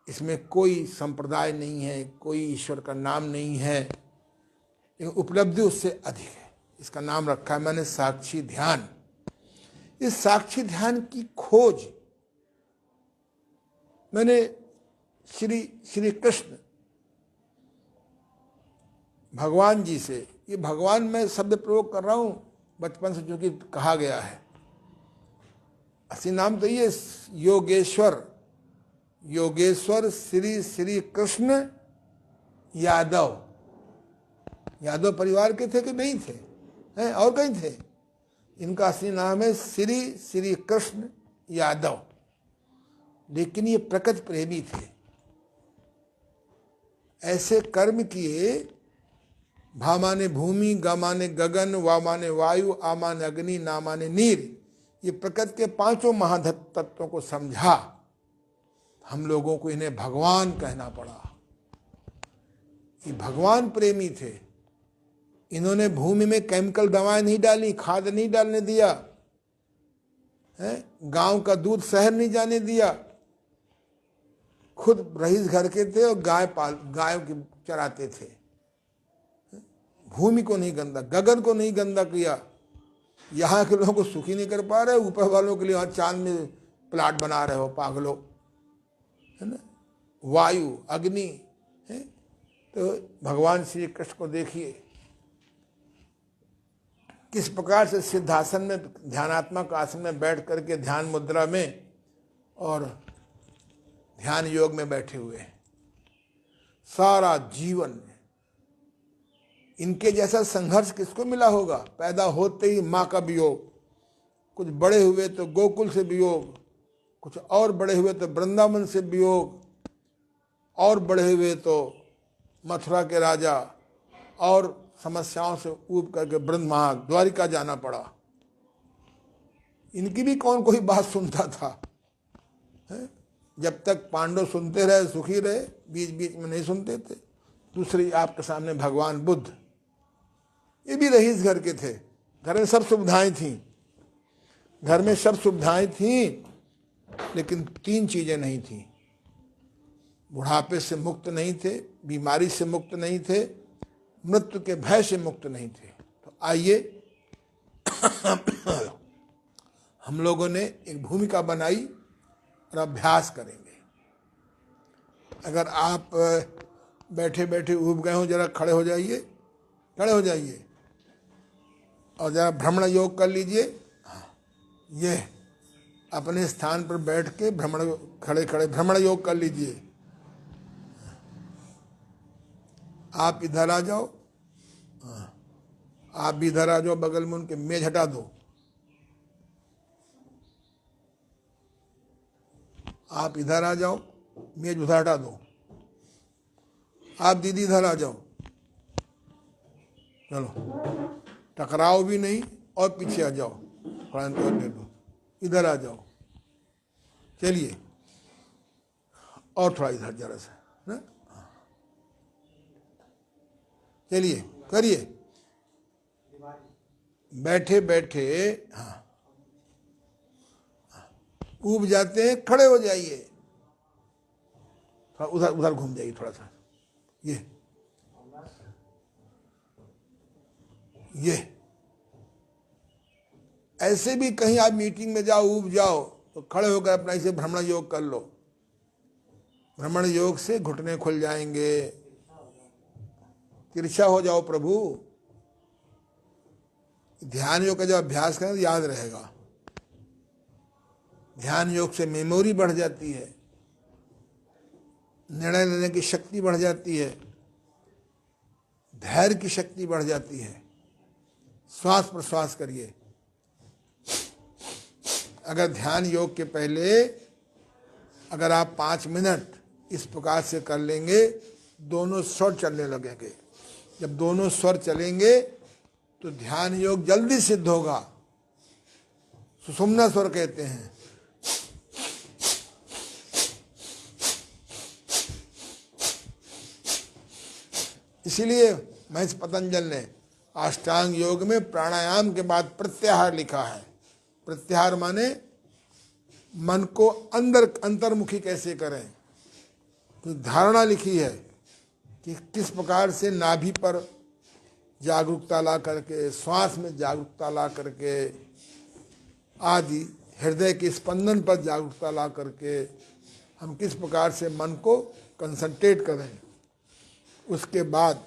S1: इसमें कोई संप्रदाय नहीं है, कोई ईश्वर का नाम नहीं है, लेकिन उपलब्धि उससे अधिक है। इसका नाम रखा है मैंने साक्षी ध्यान। इस साक्षी ध्यान की खोज मैंने श्री कृष्ण भगवान जी से, ये भगवान मैं शब्द प्रयोग कर रहा हूं बचपन से, जो कि कहा गया है। असली नाम तो ये योगेश्वर, योगेश्वर श्री कृष्ण यादव। यादव परिवार के थे कि नहीं थे, हैं और कहीं थे। इनका असली नाम है श्री कृष्ण यादव। लेकिन ये प्रकृति प्रेमी थे। ऐसे कर्म किए, भा माने भूमि, गा माने गगन, वा माने वायु, आ माने अग्नि, ना माने नीर। ये प्रकृति के 5 महातत्वों को समझा। हम लोगों को इन्हें भगवान कहना पड़ा। ये भगवान प्रेमी थे। इन्होंने भूमि में केमिकल दवाएं नहीं डाली, खाद नहीं डालने दिया, गांव का दूध शहर नहीं जाने दिया। खुद रईस घर के थे और गायों की चराते थे। भूमि को नहीं गंदा, गगन को नहीं गंदा किया। यहाँ के लोगों को सुखी नहीं कर पा रहे, ऊपर वालों के लिए वहाँ चांद में प्लाट बना रहे हो पागलों, है ना। वायु, अग्नि है। तो भगवान श्री कृष्ण को देखिए किस प्रकार से सिद्धासन में, ध्यानात्मक आसन में बैठ करके ध्यान मुद्रा में और ध्यान योग में बैठे हुए हैं। सारा जीवन इनके जैसा संघर्ष किसको मिला होगा। पैदा होते ही माँ का वियोग, कुछ बड़े हुए तो गोकुल से वियोग, कुछ और बड़े हुए तो वृंदावन से वियोग, और बड़े हुए तो मथुरा के राजा, और समस्याओं से ऊब करके ब्रह्मा द्वारिका जाना पड़ा। इनकी भी कौन कोई बात सुनता था, है? जब तक पांडव सुनते रहे सुखी रहे, बीच बीच में नहीं सुनते थे। दूसरी आपके सामने भगवान बुद्ध, ये भी रईस घर के थे। घर में सब सुविधाएं थीं, घर में सब सुविधाएं थीं, लेकिन 3 चीजें नहीं थीं। बुढ़ापे से मुक्त नहीं थे, बीमारी से मुक्त नहीं थे, मृत्यु के भय से मुक्त नहीं थे। तो आइए हम लोगों ने एक भूमिका बनाई और अभ्यास करेंगे। अगर आप बैठे बैठे ऊब गए हो, जरा खड़े हो जाइए, खड़े हो जाइए और जरा भ्रमण योग कर लीजिए। ये अपने स्थान पर बैठ के भ्रमण, खड़े खड़े भ्रमण योग कर लीजिए। आप इधर आ जाओ, आप भी इधर आ जाओ, बगल में उनके मेज हटा दो। आप इधर आ जाओ, मेज उधर हटा दो। आप दीदी इधर आ जाओ, चलो टकराओ भी नहीं और पीछे आ जाओ, थोड़ा अंतर ले लो, इधर आ जाओ, चलिए और थोड़ा इधर जरा सा ना, चलिए करिए बैठे बैठे। हाँ ऊब जाते हैं, खड़े हो जाइए, थोड़ा उधर उधर घूम जाइए, थोड़ा सा ये ऐसे भी कहीं आप मीटिंग में जाओ, ऊब जाओ तो खड़े होकर अपना इसे भ्रमण योग कर लो। भ्रमण योग से घुटने खुल जाएंगे, तिरछा हो जाओ प्रभु। ध्यान योग का जब अभ्यास करें तो याद रहेगा। ध्यान योग से मेमोरी बढ़ जाती है, निर्णय लेने की शक्ति बढ़ जाती है, धैर्य की शक्ति बढ़ जाती है। श्वास प्रश्वास करिए। अगर ध्यान योग के पहले अगर आप 5 मिनट इस प्रकार से कर लेंगे, दोनों स्वर चलने लगेंगे। जब दोनों स्वर चलेंगे तो ध्यान योग जल्दी सिद्ध होगा। सुषुम्ना स्वर कहते हैं। इसीलिए महर्षि पतंजल ने अष्टांग योग में प्राणायाम के बाद प्रत्याहार लिखा है। प्रत्याहार माने मन को अंतर्मुखी कैसे करें। तो धारणा लिखी है कि किस प्रकार से नाभि पर जागरूकता ला करके, श्वास में जागरूकता ला करके आदि, हृदय के स्पंदन पर जागरूकता ला करके हम किस प्रकार से मन को कंसंट्रेट करें। उसके बाद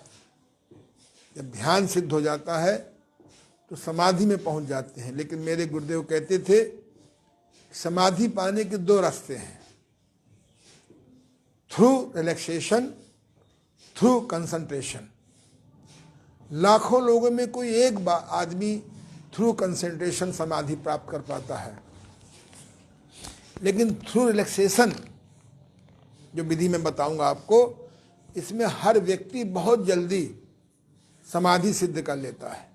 S1: जब ध्यान सिद्ध हो जाता है तो समाधि में पहुंच जाते हैं। लेकिन मेरे गुरुदेव कहते थे समाधि पाने के 2 रास्ते हैं, थ्रू रिलैक्सेशन, थ्रू कंसंट्रेशन। लाखों लोगों में कोई एक आदमी थ्रू कंसंट्रेशन समाधि प्राप्त कर पाता है। लेकिन थ्रू रिलैक्सेशन जो विधि मैं बताऊंगा आपको, इसमें हर व्यक्ति बहुत जल्दी समाधि सिद्ध कर लेता है।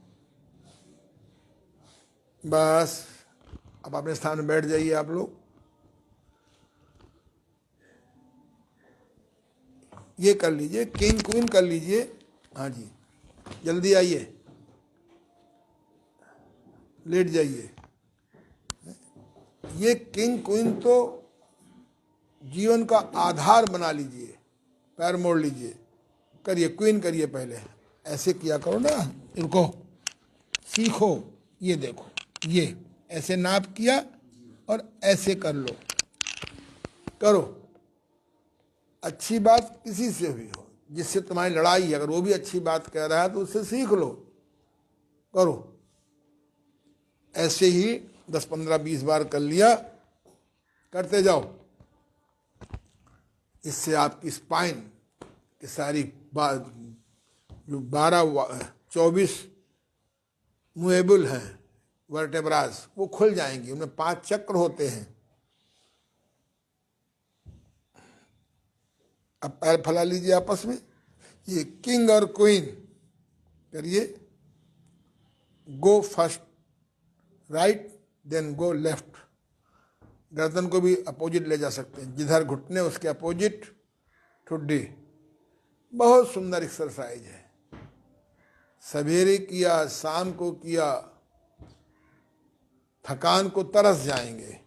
S1: बस अब अपने स्थान में बैठ जाइए आप लोग। ये कर लीजिए, किंग क्वीन कर लीजिए। हाँ जी, जल्दी आइए, लेट जाइए। ये किंग क्वीन तो जीवन का आधार बना लीजिए। पैर मोड़ लीजिए, करिए, क्वीन करिए। पहले ऐसे किया करो ना, इनको सीखो। ये देखो, ये ऐसे नाप किया और ऐसे कर लो, करो। अच्छी बात किसी से भी हो, जिससे तुम्हारी लड़ाई है, अगर वो भी अच्छी बात कह रहा है तो उससे सीख लो, करो। ऐसे ही 10, 15, 20 बार कर लिया, करते जाओ। इससे आपकी स्पाइन की सारी जो 24 मूवेबल हैं वर्टेब्रास, वो खुल जाएंगी। उनमें 5 चक्र होते हैं। अब पैर फैला लीजिए आपस में। ये किंग और क्वीन करिए। Go first right, then go left. गर्दन को भी अपोजिट ले जा सकते हैं, जिधर घुटने उसके अपोजिट ठुड्डी। बहुत सुंदर एक्सरसाइज है। सवेरे किया, शाम को किया, थकान को तरस जाएंगे।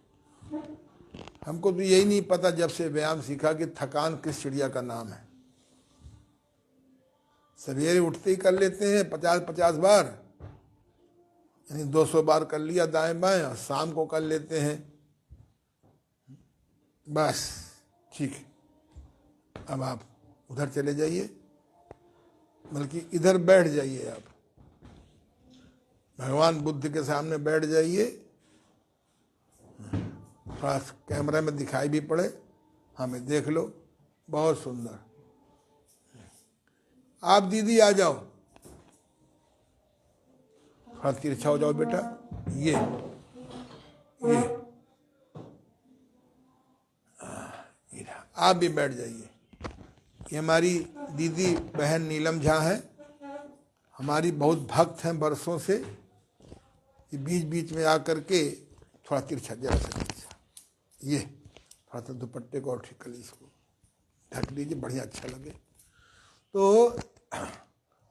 S1: हमको तो यही नहीं पता जब से व्यायाम सीखा कि थकान किस चिड़िया का नाम है। सवेरे उठते ही कर लेते हैं 50-50 बार, यानी 200 बार कर लिया दाएं बाएं, और शाम को कर लेते हैं। बस ठीक है। अब आप उधर चले जाइए, बल्कि इधर बैठ जाइए। आप भगवान बुद्ध के सामने बैठ जाइए। थोड़ा कैमरा में दिखाई भी पड़े, हमें देख लो। बहुत सुंदर। आप दीदी आ जाओ, थोड़ा तिरछा हो जाओ बेटा। ये आप भी बैठ जाइए। ये हमारी दीदी बहन नीलम झा है, हमारी बहुत भक्त हैं वर्षों से। ये बीच बीच में आकर के थोड़ा तिरछा, जरा सा तिरछा। ये थोड़ा सा दुपट्टे को और ठीक कर लीजिए, इसको ढक लीजिए, बढ़िया अच्छा लगे। तो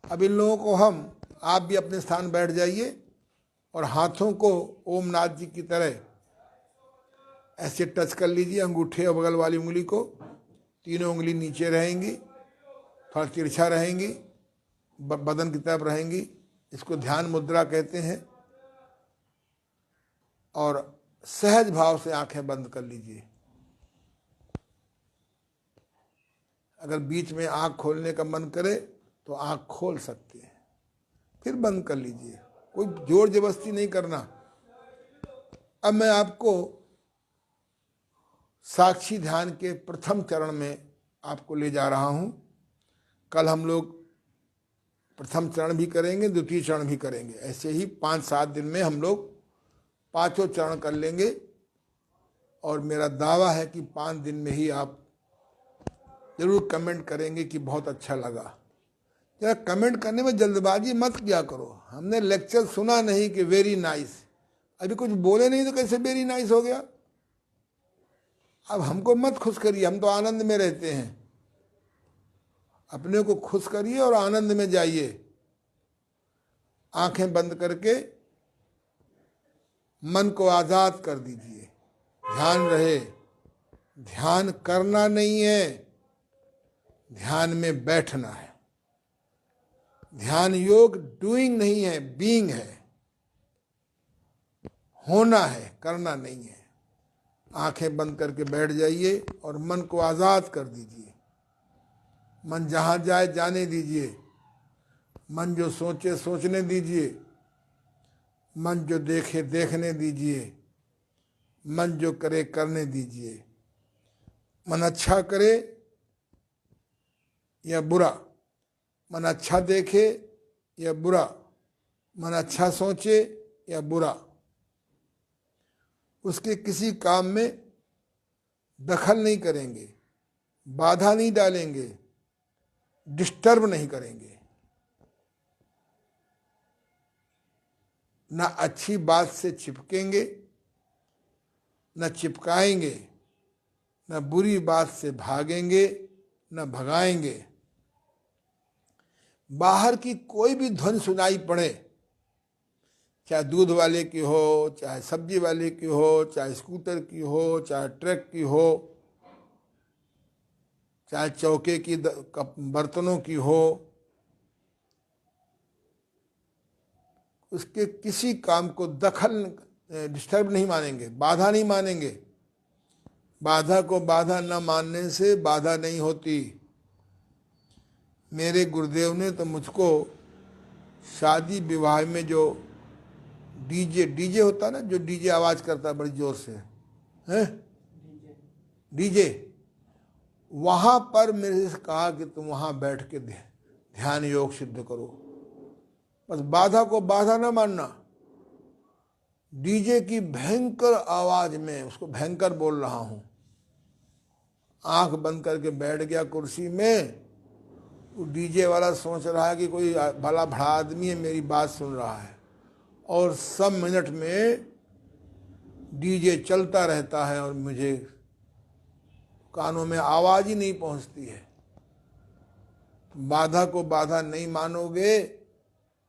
S1: अब इन लोगों को आप भी अपने स्थान बैठ जाइए और हाथों को ओम नाथ जी की तरह ऐसे टच कर लीजिए अंगूठे और बगल वाली उंगली को, तीनों उंगली नीचे रहेंगी, थोड़ा तिरछा रहेंगी, बदन की तरफ रहेंगी। इसको ध्यान मुद्रा कहते हैं। और सहज भाव से आंखें बंद कर लीजिए। अगर बीच में आंख खोलने का मन करे तो आंख खोल सकते हैं, फिर बंद कर लीजिए। कोई जोर जबरदस्ती नहीं करना। अब मैं आपको साक्षी ध्यान के प्रथम चरण में आपको ले जा रहा हूं। कल हम लोग प्रथम चरण भी करेंगे, द्वितीय चरण भी करेंगे। ऐसे ही 5-7 दिन में हम लोग पांचों चरण कर लेंगे। और मेरा दावा है कि 5 दिन में ही आप जरूर कमेंट करेंगे कि बहुत अच्छा लगा। जरा कमेंट करने में जल्दबाजी मत किया करो। हमने लेक्चर सुना नहीं कि वेरी नाइस, अभी कुछ बोले नहीं तो कैसे वेरी नाइस हो गया। अब हमको मत खुश करिए, हम तो आनंद में रहते हैं। अपने को खुश करिए और आनंद में जाइए। आंखें बंद करके मन को आजाद कर दीजिए। ध्यान रहे, ध्यान करना नहीं है, ध्यान में बैठना है। ध्यान योग डूइंग नहीं है, बीइंग है। होना है, करना नहीं है। आंखें बंद करके बैठ जाइए और मन को आजाद कर दीजिए। मन जहां जाए जाने दीजिए। मन जो सोचे सोचने दीजिए। मन जो देखे देखने दीजिए। मन जो करे करने दीजिए। मन अच्छा करे या बुरा, मन अच्छा देखे या बुरा, मन अच्छा सोचे या बुरा, उसके किसी काम में दखल नहीं करेंगे, बाधा नहीं डालेंगे, डिस्टर्ब नहीं करेंगे। न अच्छी बात से चिपकेंगे, न चिपकाएंगे, न बुरी बात से भागेंगे, न भगाएंगे। बाहर की कोई भी ध्वनि सुनाई पड़े, चाहे दूध वाले की हो, चाहे सब्जी वाले की हो, चाहे स्कूटर की हो, चाहे ट्रक की हो, चाहे चौके की बर्तनों की हो, उसके किसी काम को दखल डिस्टर्ब नहीं मानेंगे, बाधा नहीं मानेंगे। बाधा को बाधा न मानने से बाधा नहीं होती। मेरे गुरुदेव ने तो मुझको शादी विवाह में जो डीजे होता है ना, जो डीजे आवाज करता है बड़ी जोर से, हैं डीजे, वहां पर मेरे से कहा कि तुम वहां बैठ के ध्यान योग सिद्ध करो। बस बाधा को बाधा ना मानना। डीजे की भयंकर आवाज में, उसको भयंकर बोल रहा हूं, आंख बंद करके बैठ गया कुर्सी में। वो डीजे वाला सोच रहा है कि कोई भला भड़ा आदमी है, मेरी बात सुन रहा है, और सब मिनट में डीजे चलता रहता है और मुझे कानों में आवाज ही नहीं पहुंचती है। बाधा को बाधा नहीं मानोगे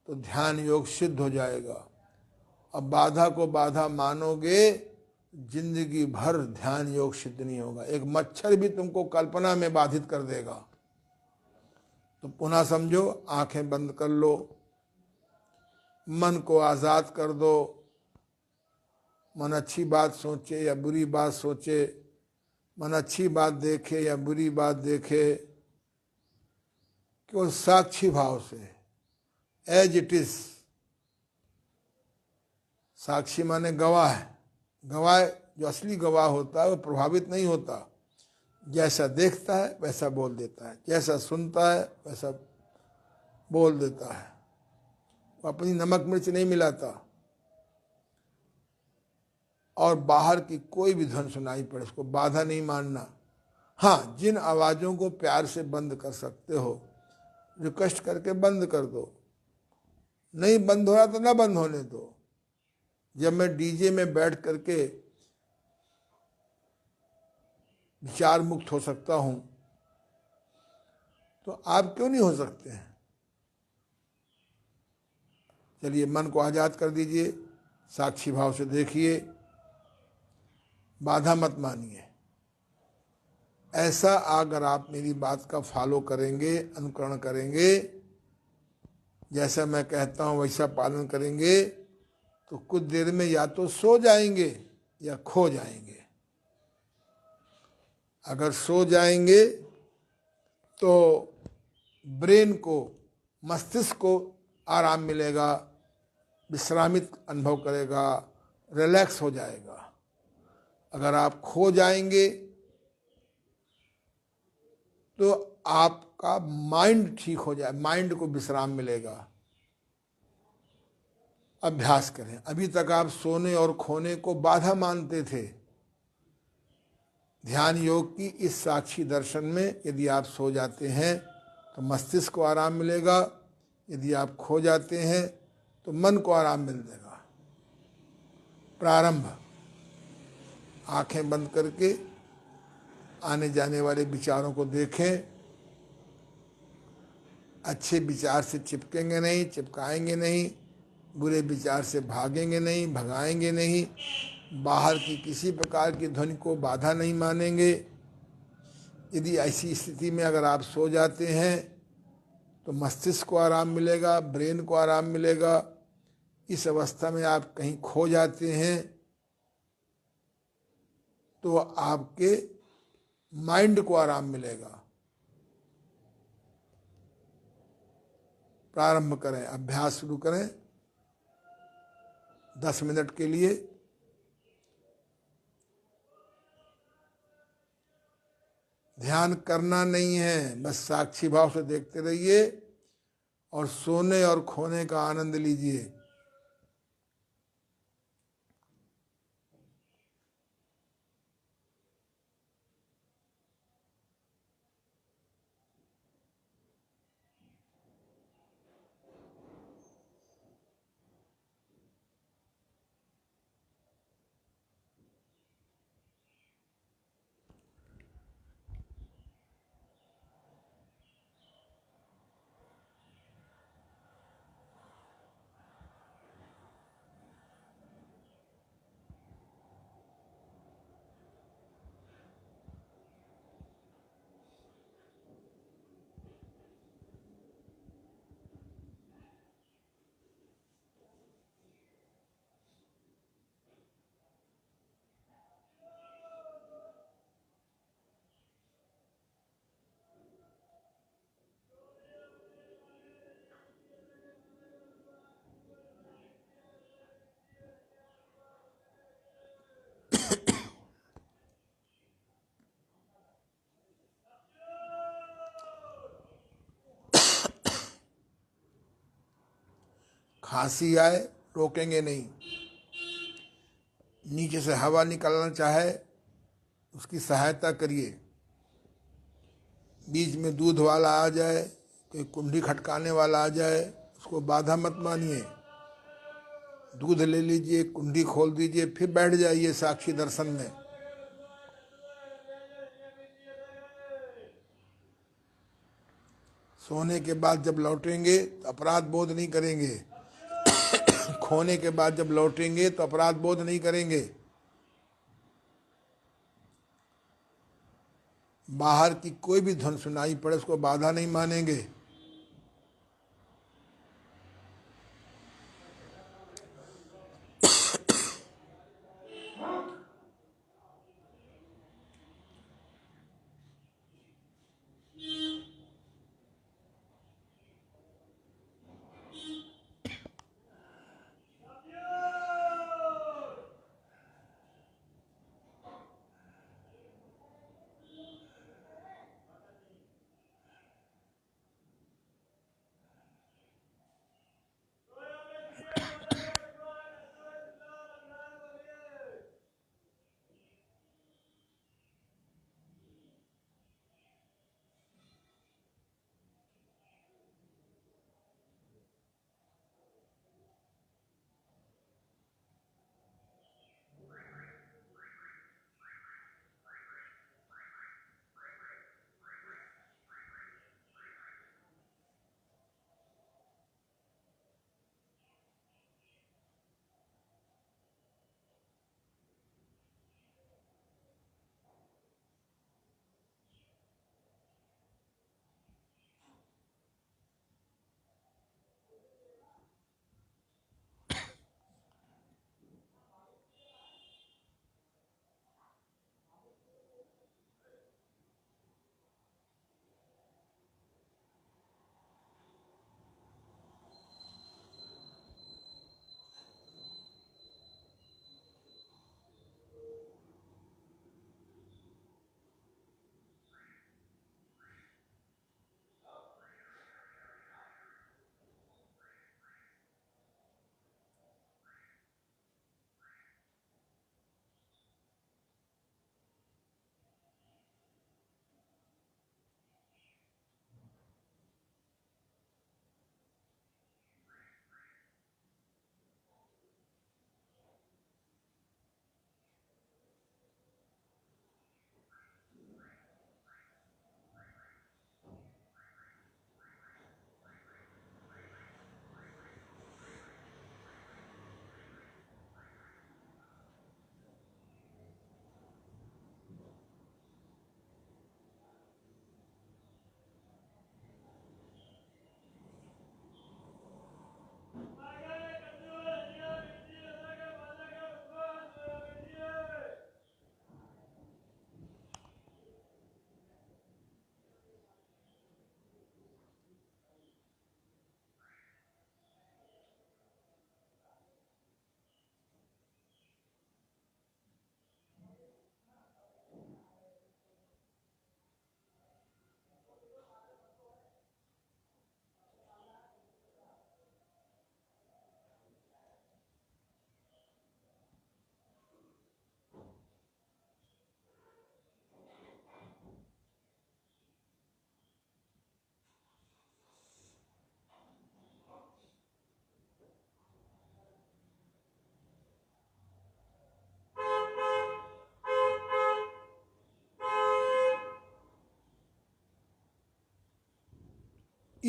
S1: तो ध्यान योग सिद्ध हो जाएगा। अब बाधा को बाधा मानोगे, जिंदगी भर ध्यान योग सिद्ध नहीं होगा। एक मच्छर भी तुमको कल्पना में बाधित कर देगा। तो पुनः समझो, आंखें बंद कर लो, मन को आजाद कर दो। मन अच्छी बात सोचे या बुरी बात सोचे, मन अच्छी बात देखे या बुरी बात देखे, केवल साक्षी भाव से, एज इट इज। साक्षी माने गवाह है। गवाह, जो असली गवाह होता है वो प्रभावित नहीं होता। जैसा देखता है वैसा बोल देता है, जैसा सुनता है वैसा बोल देता है। वो अपनी नमक मिर्च नहीं मिलाता। और बाहर की कोई भी ध्वनि सुनाई पड़े, उसको बाधा नहीं मानना। हाँ, जिन आवाज़ों को प्यार से बंद कर सकते हो, रिक्वेस्ट करके बंद कर दो। नहीं बंद हो रहा तो ना बंद होने दो। जब मैं डीजे में बैठ करके विचार मुक्त हो सकता हूं, तो आप क्यों नहीं हो सकते हैं? चलिए, मन को आजाद कर दीजिए, साक्षी भाव से देखिए। बाधा मत मानिए। ऐसा अगर आप मेरी बात का फॉलो करेंगे, अनुकरण करेंगे, जैसा मैं कहता हूँ वैसा पालन करेंगे, तो कुछ देर में या तो सो जाएंगे या खो जाएंगे। अगर सो जाएंगे तो ब्रेन को, मस्तिष्क को आराम मिलेगा, विश्रामित अनुभव करेगा, रिलैक्स हो जाएगा। अगर आप खो जाएंगे तो आपका माइंड ठीक हो जाए, माइंड को विश्राम मिलेगा। अभ्यास करें। अभी तक आप सोने और खोने को बाधा मानते थे। ध्यान योग की इस साक्षी दर्शन में यदि आप सो जाते हैं तो मस्तिष्क को आराम मिलेगा, यदि आप खो जाते हैं तो मन को आराम मिलेगा। प्रारंभ, आंखें बंद करके आने जाने वाले विचारों को देखें। अच्छे विचार से चिपकेंगे नहीं, चिपकाएंगे नहीं, बुरे विचार से भागेंगे नहीं, भगाएंगे नहीं, बाहर की किसी प्रकार की ध्वनि को बाधा नहीं मानेंगे। यदि ऐसी स्थिति में अगर आप सो जाते हैं तो मस्तिष्क को आराम मिलेगा, ब्रेन को आराम मिलेगा। इस अवस्था में आप कहीं खो जाते हैं तो आपके माइंड को आराम मिलेगा। प्रारंभ करें, अभ्यास शुरू करें 10 मिनट के लिए। ध्यान करना नहीं है, बस साक्षी भाव से देखते रहिए और सोने और खोने का आनंद लीजिए। खांसी आए रोकेंगे नहीं, नीचे से हवा निकलना चाहे उसकी सहायता करिए। बीच में दूध वाला आ जाए, कोई कुंडी खटकाने वाला आ जाए, उसको बाधा मत मानिए। दूध ले लीजिए, कुंडी खोल दीजिए, फिर बैठ जाइए साक्षी दर्शन में। सोने के बाद जब लौटेंगे तो अपराध बोध नहीं करेंगे। खोने के बाद जब लौटेंगे तो अपराध बोध नहीं करेंगे। बाहर की कोई भी ध्वनि सुनाई पड़े उसको बाधा नहीं मानेंगे।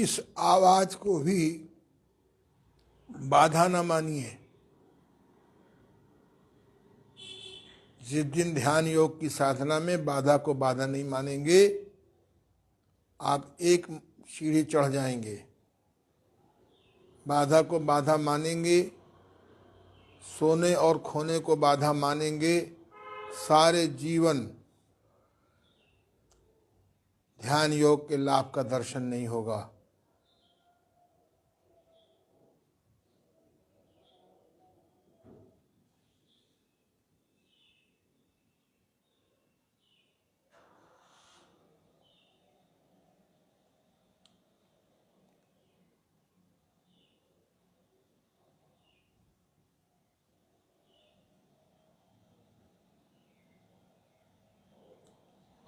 S1: इस आवाज को भी बाधा न मानिए। जिस दिन ध्यान योग की साधना में बाधा को बाधा नहीं मानेंगे, आप एक सीढ़ी चढ़ जाएंगे। बाधा को बाधा मानेंगे, सोने और खोने को बाधा मानेंगे, सारे जीवन ध्यान योग के लाभ का दर्शन नहीं होगा।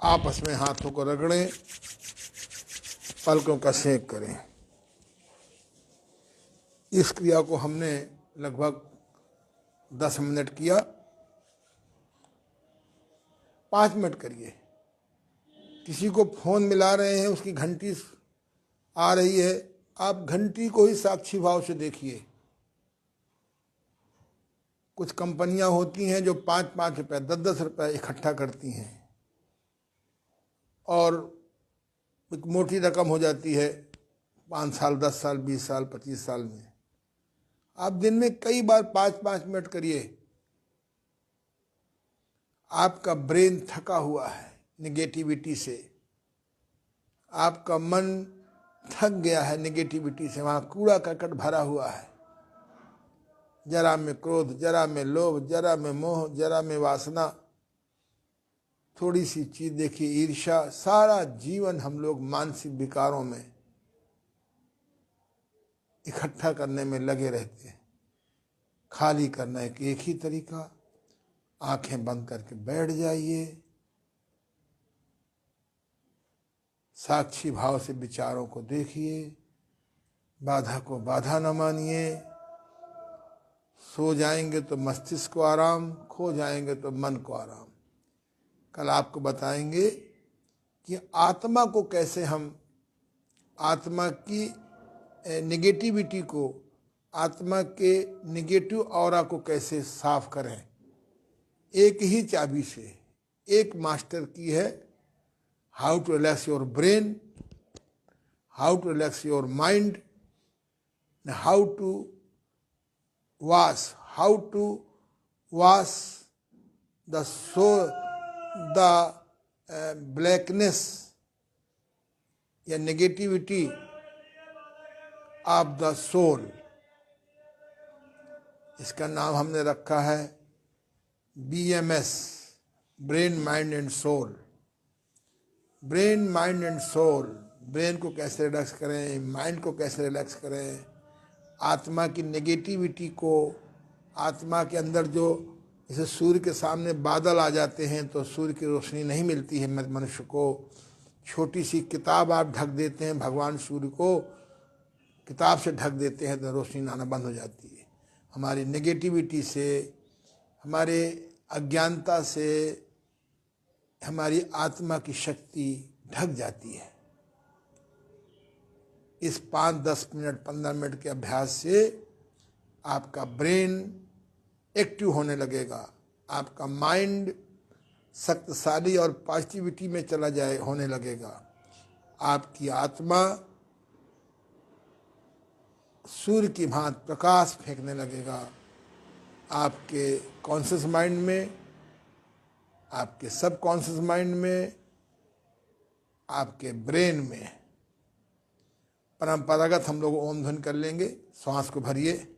S1: आपस में हाथों को रगड़ें, पलकों का सेक करें। इस क्रिया को हमने लगभग 10 मिनट किया। 5 मिनट करिए। किसी को फोन मिला रहे हैं, उसकी घंटी आ रही है, आप घंटी को ही साक्षी भाव से देखिए। कुछ कंपनियां होती हैं जो 5-5 रुपए 10-10 रुपए इकट्ठा करती हैं और एक मोटी रकम हो जाती है 5 साल, 10 साल, 20 साल, 25 साल में। आप दिन में कई बार 5-5 मिनट करिए। आपका ब्रेन थका हुआ है निगेटिविटी से, आपका मन थक गया है निगेटिविटी से, वहाँ कूड़ा करकट भरा हुआ है। जरा में क्रोध, जरा में लोभ, जरा में मोह, जरा में वासना, थोड़ी सी चीज देखिए ईर्ष्या। सारा जीवन हम लोग मानसिक विकारों में इकट्ठा करने में लगे रहते हैं। खाली करना एक ही तरीका, आंखें बंद करके बैठ जाइए, साक्षी भाव से विचारों को देखिए, बाधा को बाधा न मानिए। सो जाएंगे तो मस्तिष्क को आराम, खो जाएंगे तो मन को आराम। कल आपको बताएंगे कि आत्मा को कैसे हम, आत्मा की नेगेटिविटी को, आत्मा के नेगेटिव ऑरा को कैसे साफ करें। एक ही चाबी से, एक मास्टर की है, how to relax your brain, how to relax your mind, how to wash the soul, the blackness या negativity of the soul। इसका नाम हमने रखा है BMS, brain mind and soul. Brain mind and soul, brain को कैसे relax करें, mind को कैसे रिलैक्स करें, आत्मा की नेगेटिविटी को, आत्मा के अंदर जो जैसे सूर्य के सामने बादल आ जाते हैं तो सूर्य की रोशनी नहीं मिलती है मनुष्य को। छोटी सी किताब आप ढक देते हैं, भगवान सूर्य को किताब से ढक देते हैं तो रोशनी आना बंद हो जाती है। हमारी नेगेटिविटी से, हमारे अज्ञानता से हमारी आत्मा की शक्ति ढक जाती है। इस 5-10 मिनट 15 मिनट के अभ्यास से आपका ब्रेन एक्टिव होने लगेगा, आपका माइंड शक्तिशाली और पॉजिटिविटी में चला जाए होने लगेगा। आपकी आत्मा सूर्य की भांति प्रकाश फेंकने लगेगा आपके कॉन्शियस माइंड में, आपके सब कॉन्शियस माइंड में, आपके ब्रेन में। परंपरागत हम लोग ओम ध्वनि कर लेंगे। श्वास को भरिए।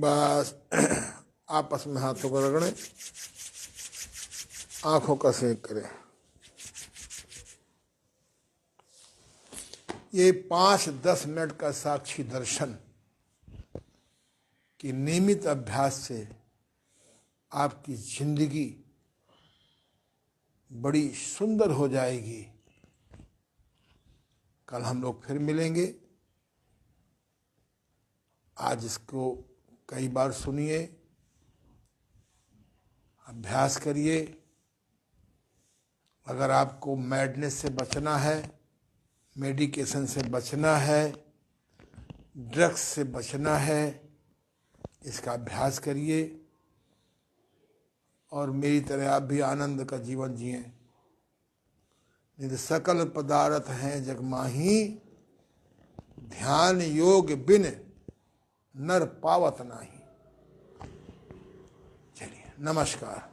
S1: बस आपस में हाथों को रगड़ें, आंखों का सेक करें। ये 5-10 मिनट का साक्षी दर्शन की नियमित अभ्यास से आपकी जिंदगी बड़ी सुंदर हो जाएगी। कल हम लोग फिर मिलेंगे। आज इसको कई बार सुनिए, अभ्यास करिए। अगर आपको मैडनेस से बचना है, मेडिकेशन से बचना है, ड्रग्स से बचना है, इसका अभ्यास करिए और मेरी तरह आप भी आनंद का जीवन जिए। निध सकल पदार्थ हैं जग माही, ध्यान योग बिन नर पावत नाही। चलिए, नमस्कार।